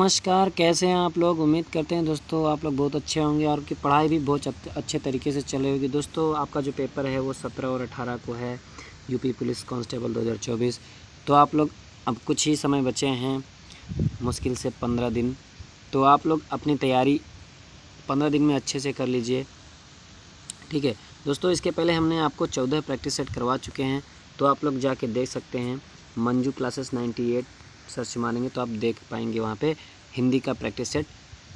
नमस्कार, कैसे हैं आप लोग। उम्मीद करते हैं दोस्तों आप लोग बहुत अच्छे होंगे और की पढ़ाई भी बहुत अच्छे तरीके से चल रही होगी। दोस्तों आपका जो पेपर है वो 17 और 18 को है, यूपी पुलिस कांस्टेबल 2024। तो आप लोग अब कुछ ही समय बचे हैं, मुश्किल से 15 दिन। तो आप लोग अपनी तैयारी 15 दिन में अच्छे से कर लीजिए, ठीक है दोस्तों। इसके पहले हमने आपको 14 प्रैक्टिस सेट करवा चुके हैं, तो आप लोग जाके देख सकते हैं। मंजू क्लासेस 98 सर्च मारेंगे तो आप देख पाएंगे वहाँ पे हिंदी का प्रैक्टिस सेट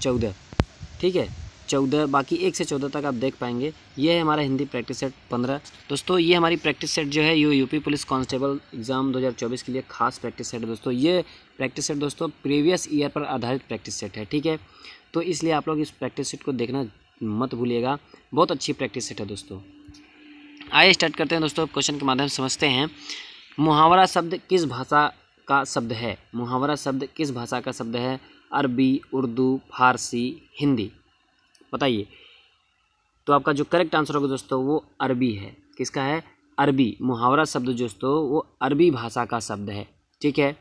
14, ठीक है 14, बाकी 1 से 14 तक आप देख पाएंगे। ये है हमारा हिंदी प्रैक्टिस सेट 15। दोस्तों ये हमारी प्रैक्टिस सेट जो है यूपी पुलिस कांस्टेबल एग्ज़ाम 2024 के लिए खास प्रैक्टिस सेट है दोस्तों। ये प्रैक्टिस सेट दोस्तों प्रीवियस ईयर पर आधारित प्रैक्टिस सेट है, ठीक है। तो इसलिए आप लोग इस प्रैक्टिस सेट को देखना मत भूलिएगा, बहुत अच्छी प्रैक्टिस सेट है दोस्तों। आइए स्टार्ट करते हैं दोस्तों, क्वेश्चन के माध्यम से समझते हैं। मुहावरा शब्द किस भाषा का शब्द है? मुहावरा शब्द किस भाषा का शब्द है? अरबी, उर्दू, फारसी, हिंदी, बताइए। तो आपका जो करेक्ट आंसर होगा दोस्तों वो अरबी है। किसका है? अरबी। मुहावरा शब्द दोस्तों वो अरबी भाषा का शब्द है, ठीक है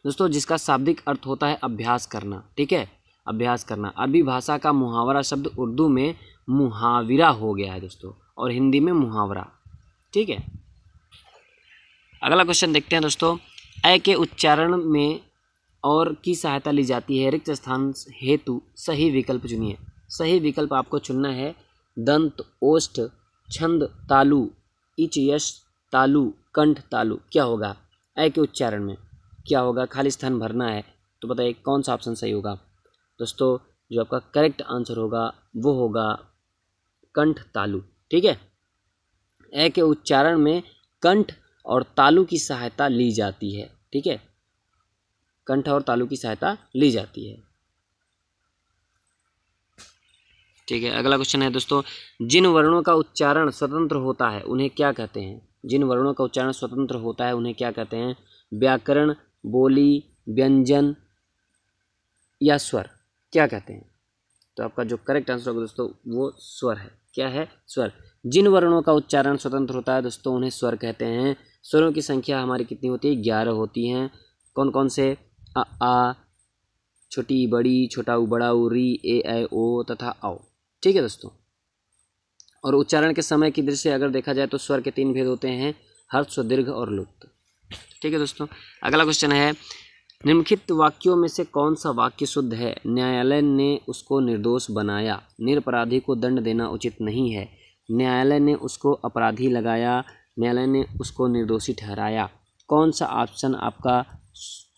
दोस्तों, जिसका शाब्दिक अर्थ होता है अभ्यास करना, ठीक है, अभ्यास करना। अरबी भाषा का मुहावरा शब्द उर्दू में मुहाविरा हो गया है दोस्तों, और हिंदी में मुहावरा, ठीक है। अगला क्वेश्चन देखते हैं दोस्तों। ए के उच्चारण में और की सहायता ली जाती है, रिक्त स्थान हेतु सही विकल्प चुनिए। सही विकल्प आपको चुनना है दंत, ओष्ठ, छंद, तालु, इच, यश, तालु, कंठ, तालु। क्या होगा ए के उच्चारण में? क्या होगा? खाली स्थान भरना है, तो बताइए कौन सा ऑप्शन सही होगा दोस्तों। जो आपका करेक्ट आंसर होगा वो होगा कंठ तालु, ठीक है। ए के उच्चारण में कंठ और तालु की सहायता ली जाती है, ठीक है, कंठ और तालु की सहायता ली जाती है, ठीक है। अगला क्वेश्चन है दोस्तों, जिन वर्णों का उच्चारण स्वतंत्र होता है उन्हें क्या कहते हैं? जिन वर्णों का उच्चारण स्वतंत्र होता है उन्हें क्या कहते हैं? व्याकरण, बोली, व्यंजन या स्वर, क्या कहते हैं? तो आपका जो करेक्ट आंसर होगा दोस्तों वो स्वर है। क्या है? स्वर। जिन वर्णों का उच्चारण स्वतंत्र होता है दोस्तों उन्हें स्वर कहते हैं। स्वरों की संख्या हमारी कितनी होती है? 11 होती हैं। कौन कौन से? अ, आ, छोटी, बड़ी, छोटा उ, बड़ा उ, री, ए, ऐ, ओ तथा औ, ठीक है दोस्तों। और उच्चारण के समय की दृष्टि से अगर देखा जाए तो स्वर के 3 भेद होते हैं, हर्ष, दीर्घ और लुप्त, ठीक है दोस्तों। अगला क्वेश्चन है, निम्नलिखित वाक्यों में से कौन सा वाक्य शुद्ध है? न्यायालय ने उसको निर्दोष बनाया, निरपराधी को दंड देना उचित नहीं है, न्यायालय ने उसको अपराधी लगाया, न्यायालय ने उसको निर्दोषी ठहराया। कौन सा ऑप्शन आपका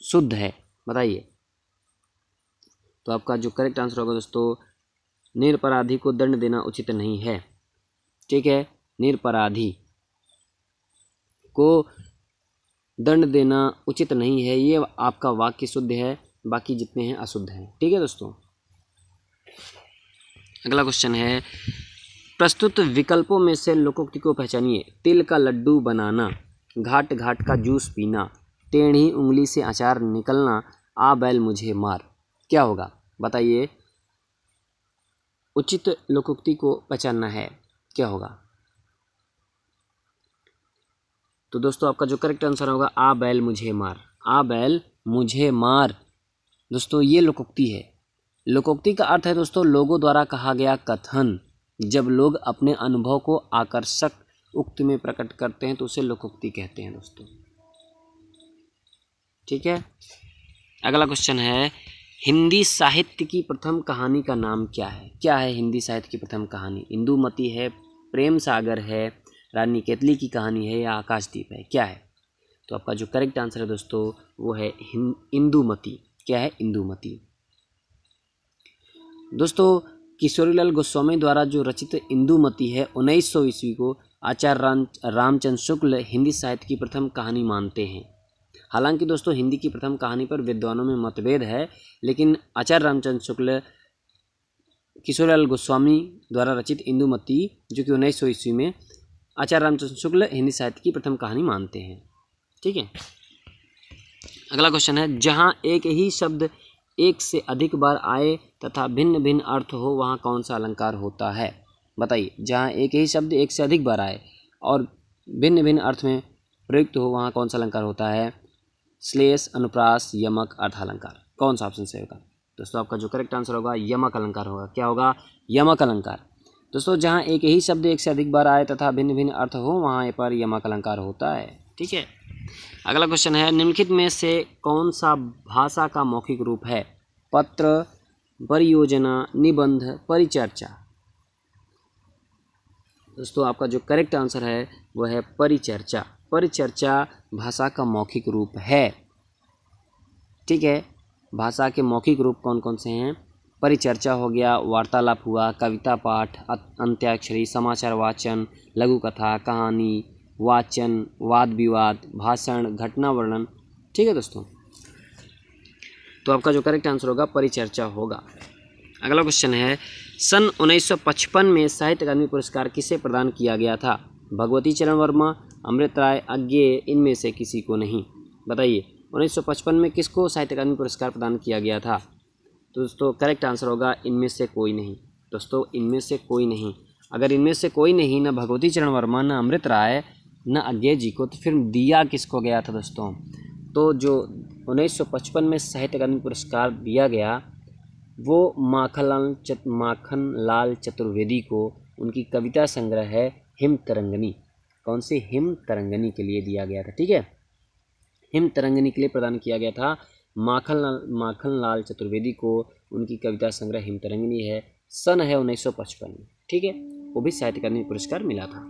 शुद्ध है, बताइए। तो आपका जो करेक्ट आंसर होगा दोस्तों निरपराधी को दंड देना उचित नहीं है, ठीक है, निरपराधी को दंड देना उचित नहीं है, ये आपका वाक्य शुद्ध है, बाकी जितने हैं अशुद्ध हैं, ठीक है दोस्तों। अगला क्वेश्चन है, प्रस्तुत विकल्पों में से लोकोक्ति को पहचानिए। तिल का लड्डू बनाना, घाट घाट का जूस पीना, टेढ़ी उंगली से अचार निकलना, आ बैल मुझे मार। क्या होगा बताइए, उचित लोकोक्ति को पहचानना है, क्या होगा? तो दोस्तों आपका जो करेक्ट आंसर होगा आ बैल मुझे मार, आ बैल मुझे मार। दोस्तों ये लोकोक्ति है। लोकोक्ति का अर्थ है दोस्तों लोगों द्वारा कहा गया कथन। जब लोग अपने अनुभव को आकर्षक उक्ति में प्रकट करते हैं तो उसे लोकोक्ति कहते हैं दोस्तों, ठीक है। अगला क्वेश्चन है, हिंदी साहित्य की प्रथम कहानी का नाम क्या है? क्या है हिंदी साहित्य की प्रथम कहानी? इंदुमती है, प्रेम सागर है, रानी केतली की कहानी है या आकाशदीप है? क्या है? तो आपका जो करेक्ट आंसर है दोस्तों वो है इंदुमती। क्या है? इंदुमती। दोस्तों किशोरीलाल गोस्वामी द्वारा जो रचित इंदुमती है 1900 ईस्वी को आचार्य रामचंद्र शुक्ल हिंदी साहित्य की प्रथम कहानी मानते हैं। हालांकि दोस्तों हिंदी की प्रथम कहानी पर विद्वानों में मतभेद है, लेकिन आचार्य रामचंद्र शुक्ल किशोरीलाल गोस्वामी द्वारा रचित इंदुमती जो कि 1900 ईस्वी में आचार्य रामचंद्र शुक्ल हिंदी साहित्य की प्रथम कहानी मानते हैं, ठीक है। अगला क्वेश्चन है, जहाँ एक ही शब्द एक से अधिक बार आए तथा भिन्न भिन्न अर्थ हो वहाँ कौन सा अलंकार होता है? बताइए। जहाँ एक ही शब्द एक से अधिक बार आए और भिन्न भिन्न अर्थ में प्रयुक्त हो वहाँ कौन सा अलंकार होता है? श्लेष, अनुप्रास, यमक, अर्थालंकार। कौन सा ऑप्शन सही होगा दोस्तों? आपका जो करेक्ट आंसर होगा यमक अलंकार होगा। क्या होगा? यमक अलंकार। दोस्तों जहाँ एक ही शब्द एक से अधिक बार आए तथा भिन्न भिन्न अर्थ हो वहाँ पर यमक अलंकार होता है। ठीक है, अगला क्वेश्चन है निम्नलिखित में से कौन सा भाषा का मौखिक रूप है? पत्र, परियोजना, निबंध, परिचर्चा। दोस्तों आपका जो करेक्ट आंसर है वह है परिचर्चा। परिचर्चा भाषा का मौखिक रूप है। ठीक है, भाषा के मौखिक रूप कौन कौन से हैं? परिचर्चा हो गया, वार्तालाप हुआ, कविता पाठ, अंत्याक्षरी, समाचार वाचन, लघु कथा, कहानी, वाचन, वाद विवाद, भाषण, घटना वर्णन। ठीक है दोस्तों, तो आपका जो करेक्ट आंसर होगा परिचर्चा होगा। अगला क्वेश्चन है सन 1955 में साहित्य अकादमी पुरस्कार किसे प्रदान किया गया था? भगवती चरण वर्मा, अमृत राय, अज्ञेय, इनमें से किसी को नहीं। बताइए 1955 में किसको साहित्य अकादमी पुरस्कार प्रदान किया गया था? तो दोस्तों करेक्ट आंसर होगा इनमें से कोई नहीं। दोस्तों इनमें से कोई नहीं, अगर इनमें से कोई नहीं, न भगवती चरण वर्मा, न अमृत राय, न अज्ञेय जी को, तो फिर दिया किसको गया था दोस्तों? तो जो 1955 में साहित्य अकादमी पुरस्कार दिया गया वो माखनलाल चतुर्वेदी को उनकी कविता संग्रह है हिम तरंगिनी। कौन सी? हिम तरंगिनी के लिए दिया गया था। ठीक है, हिम तरंगिनी के लिए प्रदान किया गया था माखनलाल चतुर्वेदी को उनकी कविता संग्रह हिम तरंगिनी है। सन है 1955 में। ठीक है, वो भी साहित्य अकादमी पुरस्कार मिला था।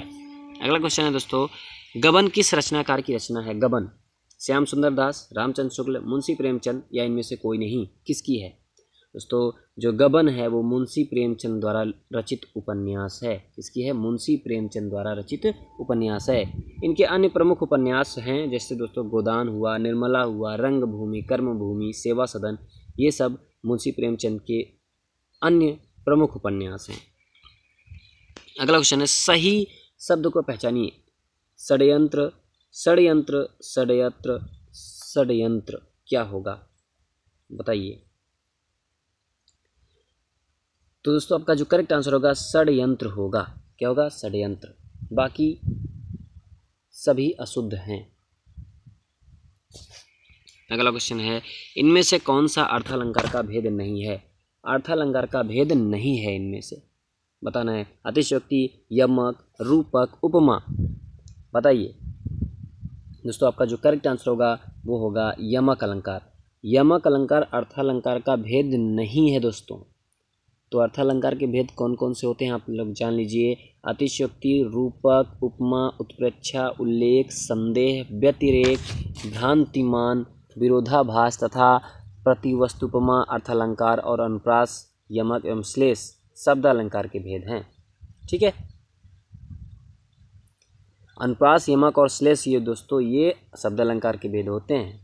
अगला क्वेश्चन है दोस्तों गबन किस रचनाकार की रचना है? गबन श्याम सुंदर दास, रामचंद्र शुक्ल, मुंशी प्रेमचंद या इनमें से कोई नहीं? किसकी है दोस्तों? जो गबन है वो मुंशी प्रेमचंद द्वारा रचित उपन्यास है। किसकी है? मुंशी प्रेमचंद द्वारा रचित उपन्यास है। इनके अन्य प्रमुख उपन्यास हैं जैसे दोस्तों गोदान हुआ, निर्मला हुआ, रंगभूमि, कर्मभूमि, सेवा सदन, ये सब मुंशी प्रेमचंद के अन्य प्रमुख उपन्यास हैं। अगला क्वेश्चन है सही शब्द को पहचानिए। षड्यंत्र, षड्यंत्र, षड्यंत्र, षड्यंत्र क्या होगा? बताइए। तो दोस्तों आपका जो करेक्ट आंसर होगा षड्यंत्र होगा। क्या होगा? षड्यंत्र। बाकी सभी अशुद्ध हैं। अगला क्वेश्चन है इनमें से कौन सा अर्थालंकार का भेद नहीं है? अर्थालंकार का भेद नहीं है इनमें से, बताना है। अतिशयोक्ति, यमक, रूपक, उपमा। बताइए दोस्तों आपका जो करेक्ट आंसर होगा वो होगा यमक अलंकार। यमक अलंकार अर्थालंकार का भेद नहीं है दोस्तों। तो अर्थालंकार के भेद कौन कौन से होते हैं आप लोग जान लीजिए। अतिशयोक्ति, रूपक, उपमा, उत्प्रेक्षा, उल्लेख, संदेह, व्यतिरेक, भ्रांतिमान, विरोधाभास तथा प्रतिवस्तुपमा अर्थालंकार और अनुप्रास, यमक एवं श्लेष शब्द अलंकार के भेद हैं। ठीक है, अनुप्रास, यमक और श्लेष ये दोस्तों ये शब्द अलंकार के भेद होते हैं।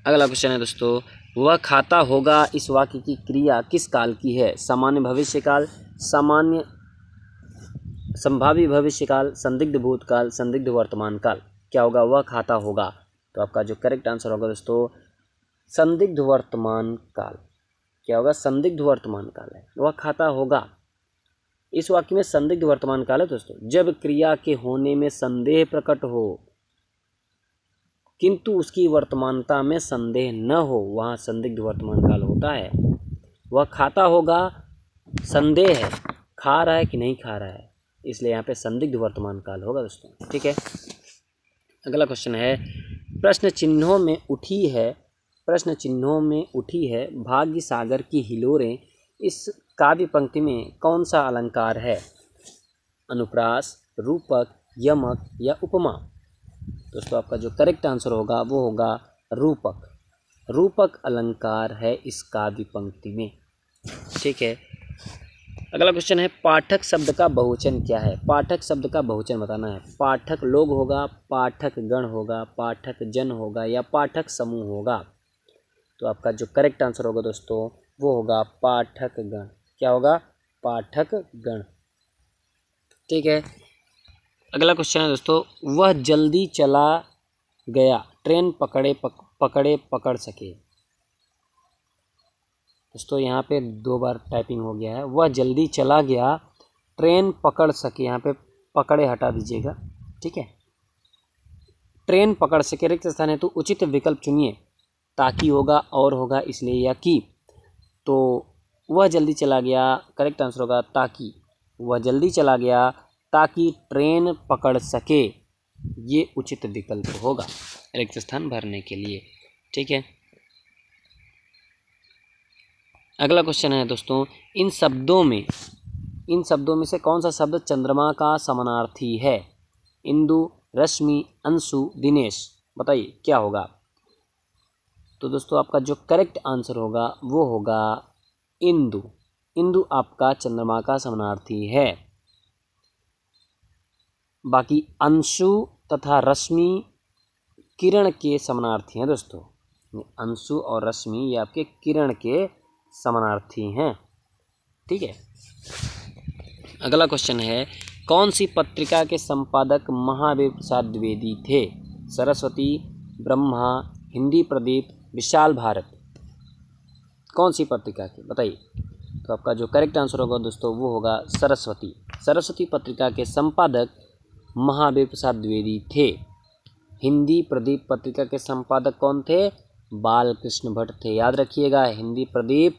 अगला क्वेश्चन है दोस्तों वह खाता होगा इस वाक्य की क्रिया किस काल की है? सामान्य भविष्यकाल, सामान्य संभावी भविष्यकाल, संदिग्ध भूतकाल, संदिग्ध वर्तमान काल। क्या होगा? वह खाता होगा। तो आपका जो करेक्ट आंसर होगा दोस्तों संदिग्ध वर्तमान काल। क्या होगा? संदिग्ध वर्तमान काल है। वह खाता होगा इस वाक्य में संदिग्ध वर्तमान काल है दोस्तों जब क्रिया के होने में संदेह प्रकट हो किंतु उसकी वर्तमानता में संदेह न हो, वहाँ संदिग्ध वर्तमान काल होता है। वह खाता होगा, संदेह है खा रहा है कि नहीं खा रहा है, इसलिए यहाँ पे संदिग्ध वर्तमान काल होगा दोस्तों। ठीक है, अगला क्वेश्चन है प्रश्न चिन्हों में उठी है, प्रश्न चिन्हों में उठी है भाग्य सागर की हिलोरें इस काव्य पंक्ति में कौन सा अलंकार है? अनुप्रास, रूपक, यमक या उपमा। दोस्तों आपका जो करेक्ट आंसर होगा वो होगा रूपक। रूपक अलंकार है इस काव्य पंक्ति में। ठीक है, अगला क्वेश्चन है पाठक शब्द का बहुवचन क्या है? पाठक शब्द का बहुवचन बताना है। पाठक लोग होगा, पाठक गण होगा, पाठक जन होगा या पाठक समूह होगा। तो आपका जो करेक्ट आंसर होगा दोस्तों वो होगा पाठक गण। क्या होगा? पाठक गण। ठीक है, अगला क्वेश्चन है दोस्तों वह जल्दी चला गया ट्रेन पकड़ सके। दोस्तों यहाँ पे 2 बार टाइपिंग हो गया है। वह जल्दी चला गया ट्रेन पकड़ सके, यहाँ पे पकड़े हटा दीजिएगा। ठीक है, ट्रेन पकड़ सके रिक्त स्थान है तो उचित विकल्प चुनिए। ताकि होगा और होगा इसलिए या कि, तो वह जल्दी चला गया, करेक्ट आंसर होगा ताकि। वह जल्दी चला गया ताकि ट्रेन पकड़ सके, ये उचित विकल्प होगा रिक्त स्थान भरने के लिए। ठीक है, अगला क्वेश्चन है दोस्तों, इन शब्दों में से कौन सा शब्द चंद्रमा का समानार्थी है? इंदु, रश्मि, अंशु, दिनेश, बताइए क्या होगा। तो दोस्तों आपका जो करेक्ट आंसर होगा वो होगा इंदु। इंदु आपका चंद्रमा का समानार्थी है। बाकी अंशु तथा रश्मि किरण के समानार्थी हैं दोस्तों। अंशु और रश्मि ये आपके किरण के समानार्थी हैं। ठीक है, अगला क्वेश्चन है, कौन सी पत्रिका के संपादक महावीर प्रसाद द्विवेदी थे? सरस्वती, ब्रह्मा, हिंदी प्रदीप, विशाल भारत, कौन सी पत्रिका के, बताइए। तो आपका जो करेक्ट आंसर होगा दोस्तों वो होगा सरस्वती। सरस्वती पत्रिका के संपादक महावीर प्रसाद द्विवेदी थे। हिंदी प्रदीप पत्रिका के संपादक कौन थे? बालकृष्ण भट्ट थे। याद रखिएगा, हिंदी प्रदीप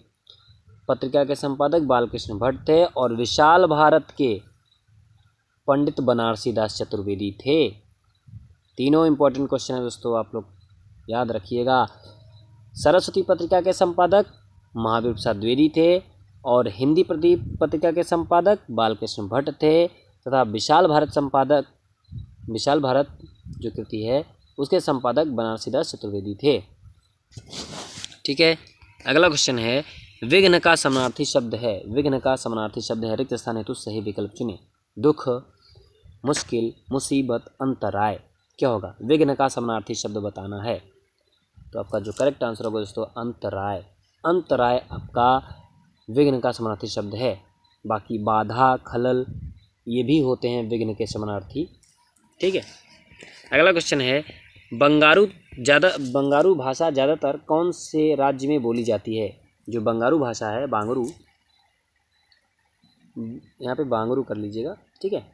पत्रिका के संपादक बालकृष्ण भट्ट थे और विशाल भारत के पंडित बनारसी दास चतुर्वेदी थे। तीनों इंपॉर्टेंट क्वेश्चन है दोस्तों, आप लोग याद रखिएगा। सरस्वती पत्रिका के संपादक महावीर प्रसाद द्विवेदी थे और हिंदी प्रदीप पत्रिका के संपादक बालकृष्ण भट्ट थे तथा विशाल भारत जो कृति है उसके संपादक बनारसी दास चतुर्वेदी थे। ठीक है, अगला क्वेश्चन है, विघ्न का समानार्थी शब्द है। विघ्न का समानार्थी शब्द है, रिक्त स्थान हेतु सही विकल्प चुने। दुख, मुश्किल, मुसीबत, अंतराय, क्या होगा? विघ्न का समानार्थी शब्द बताना है। तो आपका जो करेक्ट आंसर होगा दोस्तों अंतराय। अंतराय आपका विघ्न का समानार्थी शब्द है। बाकी बाधा, खलल ये भी होते हैं विघ्न के समानार्थी। ठीक है, अगला क्वेश्चन है, बंगारू भाषा ज़्यादातर कौन से राज्य में बोली जाती है? जो बंगारू भाषा है, बांगरू, यहाँ पे बांगरू कर लीजिएगा। ठीक है,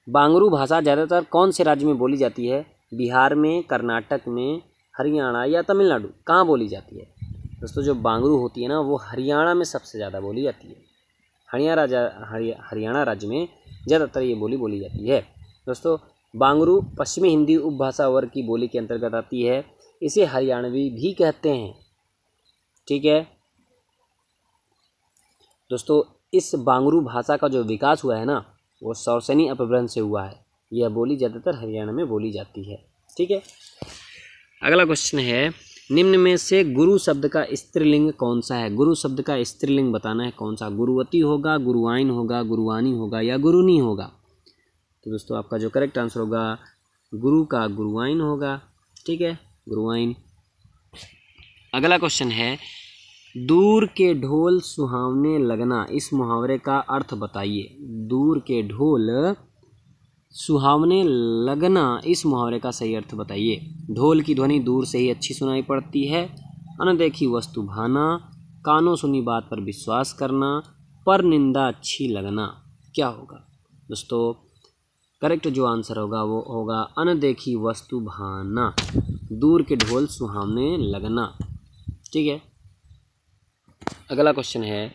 बांगरू भाषा ज़्यादातर कौन से राज्य में बोली जाती है? बिहार में, कर्नाटक में, हरियाणा या तमिलनाडु, कहाँ बोली जाती है? दोस्तों जो बांगरू होती है ना वो हरियाणा में सबसे ज़्यादा बोली जाती है। हरियाणा राज्य में ज़्यादातर ये बोली जाती है। दोस्तों बांगरू पश्चिमी हिंदी उपभाषा वर्ग की बोली के अंतर्गत आती है। इसे हरियाणवी भी कहते हैं। ठीक है दोस्तों, इस बांगरू भाषा का जो विकास हुआ है ना वो सौरसेनी अपभ्रंश से हुआ है। यह बोली ज़्यादातर हरियाणा में बोली जाती है। ठीक है, अगला क्वेश्चन है, निम्न में से गुरु शब्द का स्त्रीलिंग कौन सा है? गुरु शब्द का स्त्रीलिंग बताना है कौन सा? गुरुवती होगा, गुरुआइन होगा, गुरुवानी होगा या गुरुनी होगा? तो दोस्तों आपका जो करेक्ट आंसर होगा गुरु का गुरुआइन होगा। ठीक है, गुरुआइन। अगला क्वेश्चन है, दूर के ढोल सुहावने लगना, इस मुहावरे का अर्थ बताइए। दूर के ढोल सुहावने लगना, इस मुहावरे का सही अर्थ बताइए। ढोल की ध्वनि दूर से ही अच्छी सुनाई पड़ती है। अनदेखी वस्तु भाना, कानों सुनी बात पर विश्वास करना, पर निंदा अच्छी लगना, क्या होगा? दोस्तों करेक्ट जो आंसर होगा वो होगा अनदेखी वस्तु भाना, दूर के ढोल सुहावने लगना। ठीक है, अगला क्वेश्चन है,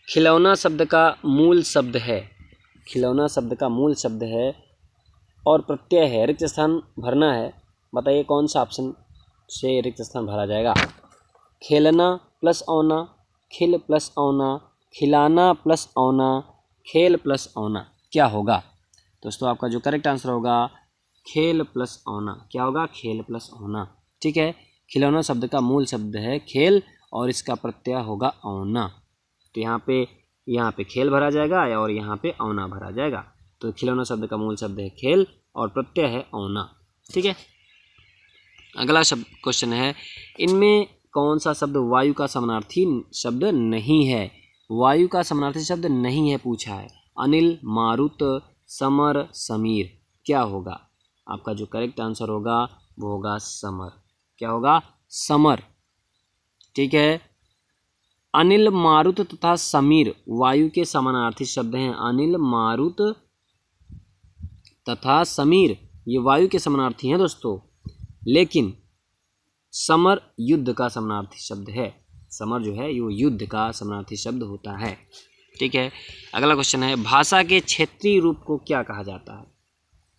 खिलौना शब्द का मूल शब्द है। खिलौना शब्द का मूल शब्द है और प्रत्यय है। रिक्त स्थान भरना है। बताइए कौन सा ऑप्शन से रिक्त स्थान भरा जाएगा? खेलना प्लस औना, खिल प्लस औना, खिलाना प्लस औना, खेल प्लस औना, क्या होगा? दोस्तों आपका जो करेक्ट आंसर होगा खेल प्लस औना। क्या होगा? खेल प्लस औना। ठीक है, खिलौना शब्द का मूल शब्द है खेल और इसका प्रत्यय होगा औना। तो यहाँ पे खेल भरा जाएगा और यहाँ पे औना भरा जाएगा। तो खिलौना शब्द का मूल शब्द है खेल और प्रत्यय है औना। ठीक है, अगला क्वेश्चन है, इनमें कौन सा शब्द वायु का समानार्थी शब्द नहीं है? वायु का समानार्थी शब्द नहीं है पूछा है। अनिल, मारुत, समर, समीर, क्या होगा? आपका जो करेक्ट आंसर होगा वो होगा समर। क्या होगा? समर। ठीक है, अनिल, मारुत तथा समीर वायु के समानार्थी शब्द हैं। अनिल, मारुत तथा समीर ये वायु के समानार्थी हैं दोस्तों, लेकिन समर युद्ध का समानार्थी शब्द है। समर जो है ये युद्ध का समानार्थी शब्द होता है। ठीक है, अगला क्वेश्चन है भाषा के क्षेत्रीय रूप को क्या कहा जाता है?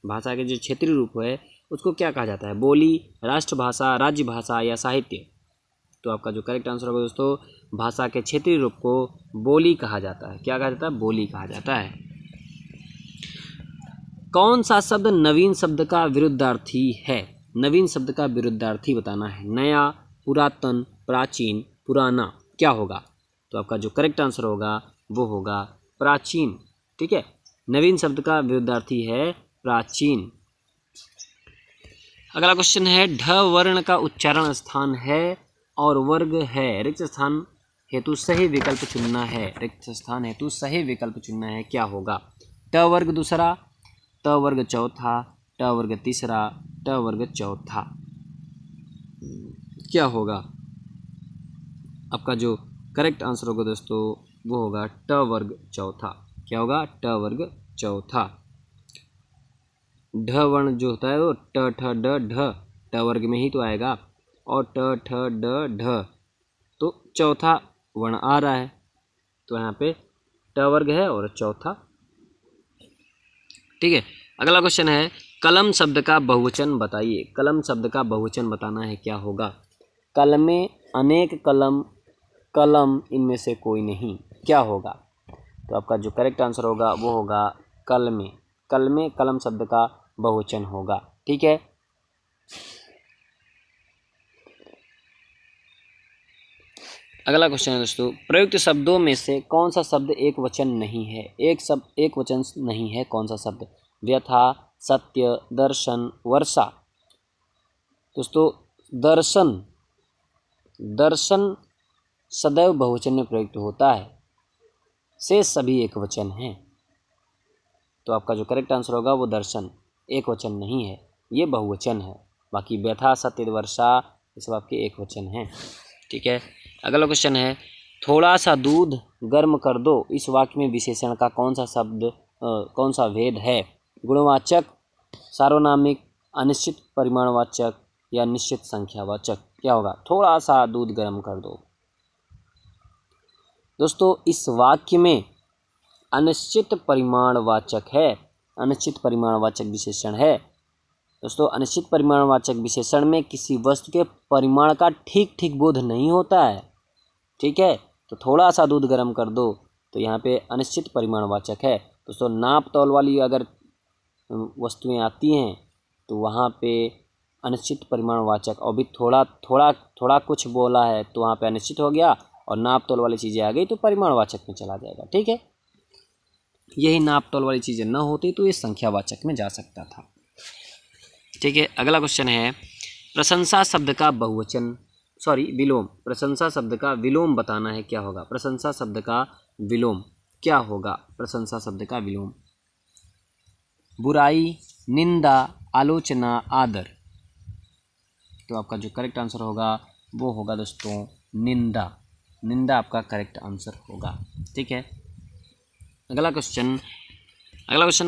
भाषा के जो क्षेत्रीय रूप है उसको क्या कहा जाता है? बोली, राष्ट्रभाषा, राज्य भाषा या साहित्य? तो आपका जो करेक्ट आंसर होगा दोस्तों, भाषा के क्षेत्रीय रूप को बोली कहा जाता है। क्या कहा जाता है? बोली कहा जाता है। कौन सा शब्द नवीन शब्द का विरुद्धार्थी है? नवीन शब्द का विरुद्धार्थी बताना है। नया, पुरातन, प्राचीन, पुराना, क्या होगा? तो आपका जो करेक्ट आंसर होगा वो होगा प्राचीन। ठीक है, नवीन शब्द का विरुद्धार्थी है प्राचीन। अगला क्वेश्चन है ढ वर्ण का उच्चारण स्थान है और वर्ग है, रिक्त स्थान हेतु सही विकल्प चुनना है। रिक्त स्थान हेतु सही विकल्प चुनना है, क्या होगा? ट वर्ग दूसरा, ट वर्ग चौथा, ट वर्ग तीसरा, ट वर्ग चौथा, क्या होगा? आपका जो करेक्ट आंसर होगा दोस्तों वो होगा ट वर्ग चौथा। क्या होगा? ट वर्ग चौथा। ढ वर्ण जो होता है वो ट ठ ड ढ, ट वर्ग में ही तो आएगा, और ट ठ ड ढ तो चौथा वर्ण आ रहा है, तो यहाँ पे ट वर्ग है और चौथा। ठीक है, अगला क्वेश्चन है कलम शब्द का बहुवचन बताइए। कलम शब्द का बहुवचन बताना है, क्या होगा? कलमें, अनेक कलम, कलम, इनमें से कोई नहीं, क्या होगा? तो आपका जो करेक्ट आंसर होगा वो होगा कलमें। कलमें कलम शब्द का बहुवचन होगा। ठीक है, अगला क्वेश्चन है दोस्तों प्रयुक्त शब्दों में से कौन सा शब्द एक वचन नहीं है? एक शब्द एक वचन नहीं है, कौन सा शब्द? व्यथा, सत्य, दर्शन, वर्षा। दोस्तों दर्शन, दर्शन सदैव बहुवचन में प्रयुक्त होता है, से सभी एक वचन हैं, तो आपका जो करेक्ट आंसर होगा वो दर्शन एक वचन नहीं है, ये बहुवचन है। बाकी व्यथा, सत्य, वर्षा ये सब आपके एक वचन हैं। ठीक है, अगला क्वेश्चन है थोड़ा सा दूध गर्म कर दो, इस वाक्य में विशेषण का कौन सा शब्द कौन सा भेद है? गुणवाचक, सार्वनामिक, अनिश्चित परिमाणवाचक या निश्चित संख्यावाचक? क्या होगा? थोड़ा सा दूध गर्म कर दो। दोस्तों इस वाक्य में अनिश्चित परिमाणवाचक है, अनिश्चित परिमाणवाचक विशेषण है। दोस्तों अनिश्चित परिमाणवाचक विशेषण में किसी वस्तु के परिमाण का ठीक ठीक बोध नहीं होता है। ठीक है, तो थोड़ा सा दूध गर्म कर दो तो यहाँ पे अनिश्चित परिमाणवाचक है। दोस्तों नाप तौल वाली अगर वस्तुएं आती हैं तो वहाँ पे अनिश्चित परिमाणवाचक, और भी थोड़ा थोड़ा थोड़ा कुछ बोला है तो वहाँ पे अनिश्चित हो गया, और नाप तौल वाली चीज़ें आ गई तो परिमाणवाचक में चला जाएगा। ठीक है, यही नाप तौल वाली चीज़ें न होती तो ये संख्यावाचक में जा सकता था। ठीक है, अगला क्वेश्चन है प्रशंसा शब्द का बहुवचन विलोम। प्रशंसा शब्द का विलोम बताना है, क्या होगा? प्रशंसा शब्द का विलोम क्या होगा? प्रशंसा शब्द का विलोम बुराई, निंदा, आलोचना, आदर। तो आपका जो करेक्ट आंसर होगा वो होगा दोस्तों निंदा। निंदा आपका करेक्ट आंसर होगा। ठीक है, अगला क्वेश्चन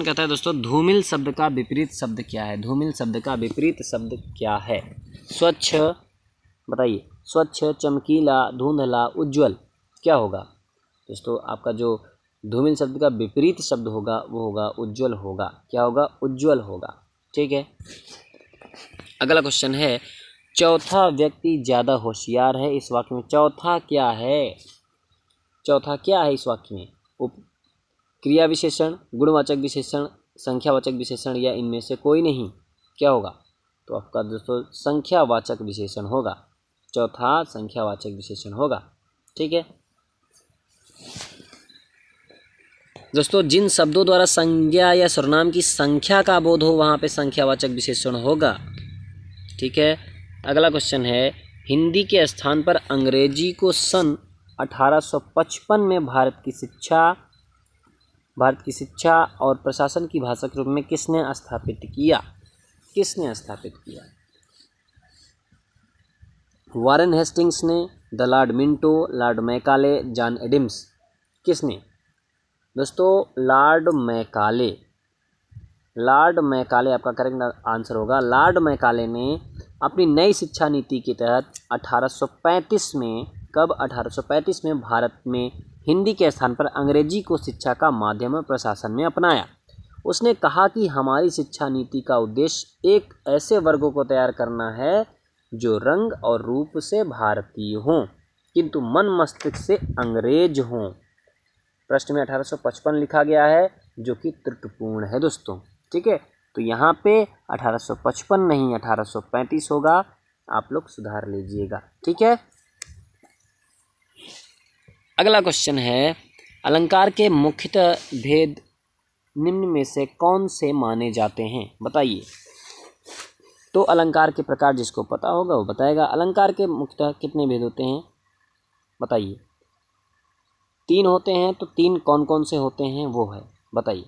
कहता है दोस्तों धूमिल शब्द का विपरीत शब्द क्या है? धूमिल शब्द का विपरीत शब्द क्या है? स्वच्छ, बताइए। स्वच्छ, चमकीला, धुंधला, उज्ज्वल, क्या होगा? दोस्तों आपका जो धूमिल शब्द का विपरीत शब्द होगा वो होगा उज्ज्वल होगा। क्या होगा? उज्ज्वल होगा। ठीक है, अगला क्वेश्चन है चौथा व्यक्ति ज़्यादा होशियार है, इस वाक्य में चौथा क्या है? चौथा क्या है इस वाक्य में? क्रिया विशेषण, गुणवाचक विशेषण, संख्यावाचक विशेषण या इनमें से कोई नहीं? क्या होगा? तो आपका दोस्तों संख्यावाचक विशेषण होगा। चौथा संख्यावाचक विशेषण होगा। ठीक है दोस्तों, जिन शब्दों द्वारा संज्ञा या सर्वनाम की संख्या का बोध हो वहाँ पे संख्यावाचक विशेषण होगा। ठीक है, अगला क्वेश्चन है हिंदी के स्थान पर अंग्रेजी को सन 1855 में भारत की शिक्षा और प्रशासन की भाषा के रूप में किसने स्थापित किया? किसने स्थापित किया? वारेन हेस्टिंग्स ने, the Lord Minto, Lord Macaulay, John Adams? किसने? दोस्तों लॉर्ड मैकाले। लॉर्ड मैकाले आपका करेक्ट आंसर होगा। लॉर्ड मैकाले ने अपनी नई शिक्षा नीति के तहत 1835 में, कब 1835 में भारत में हिंदी के स्थान पर अंग्रेजी को शिक्षा का माध्यम और प्रशासन में अपनाया। उसने कहा कि हमारी शिक्षा नीति का उद्देश्य एक ऐसे वर्गों को तैयार करना है जो रंग और रूप से भारतीय हों किंतु मन मस्तिष्क से अंग्रेज हों। प्रश्न में 1855 लिखा गया है जो कि त्रुटिपूर्ण है दोस्तों। ठीक है, तो यहाँ पे 1855 नहीं 1835 होगा, आप लोग सुधार लीजिएगा। ठीक है, अगला क्वेश्चन है अलंकार के मुख्यतः भेद निम्न में से कौन से माने जाते हैं, बताइए। तो अलंकार के प्रकार जिसको पता होगा वो बताएगा। अलंकार के मुख्यतः कितने भेद होते हैं बताइए। 3 होते हैं, तो 3 कौन कौन से होते हैं वो है, बताइए।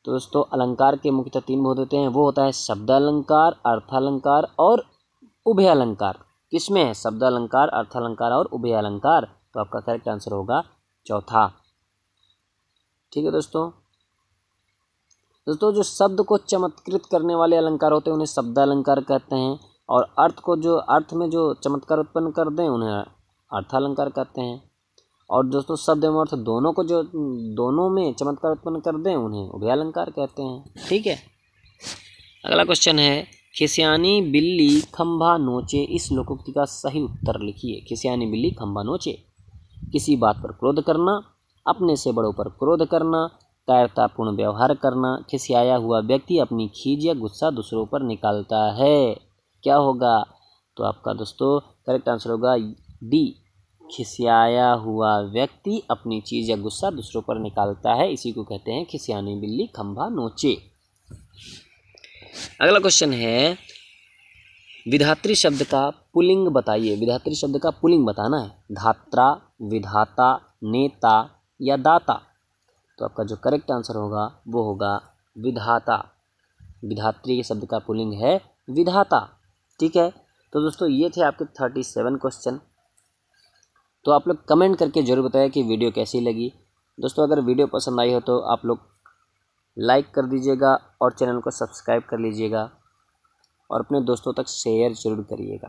तो दोस्तों अलंकार के मुख्यतः 3 भेद होते हैं, वो होता है शब्दालंकार, अर्थालंकार और उभय अलंकार। किसमें है? शब्दालंकार, अर्थालंकार और उभय अलंकार। तो आपका करेक्ट आंसर होगा चौथा। ठीक है दोस्तों, जो शब्द को चमत्कृत करने वाले अलंकार होते हैं उन्हें शब्दालंकार कहते हैं, और अर्थ को जो अर्थ में जो चमत्कार उत्पन्न कर दें उन्हें अर्थालंकार कहते हैं, और दोस्तों शब्द एवं अर्थ दोनों को जो दोनों में चमत्कार उत्पन्न कर दें उन्हें उभय अलंकार कहते हैं। ठीक है, अगला क्वेश्चन है खिसियानी बिल्ली खंभा नोचे, इस लोकोक्ति का सही उत्तर लिखिए। खिसियानी बिल्ली खंभा नोचे। किसी बात पर क्रोध करना, अपने से बड़ों पर क्रोध करना, कायरतापूर्ण व्यवहार करना। खिसियाया हुआ व्यक्ति अपनी खीज या गुस्सा दूसरों पर निकालता है, क्या होगा? तो आपका दोस्तों करेक्ट आंसर होगा डी, खिसियाया हुआ व्यक्ति अपनी चीज या गुस्सा दूसरों पर निकालता है, इसी को कहते हैं खिसियानी बिल्ली खंभा नोचे। अगला क्वेश्चन है विधात्री शब्द का पुल्लिंग बताइए। विधात्री शब्द का पुल्लिंग बताना है। धात्रा, विधाता, नेता या दाता। तो आपका जो करेक्ट आंसर होगा वो होगा विधाता। विधात्री के शब्द का पुल्लिंग है विधाता। ठीक है, तो दोस्तों ये थे आपके 37 क्वेश्चन। तो आप लोग कमेंट करके जरूर बताएं कि वीडियो कैसी लगी। दोस्तों अगर वीडियो पसंद आई हो तो आप लोग लाइक कर दीजिएगा और चैनल को सब्सक्राइब कर लीजिएगा और अपने दोस्तों तक शेयर जरूर करिएगा।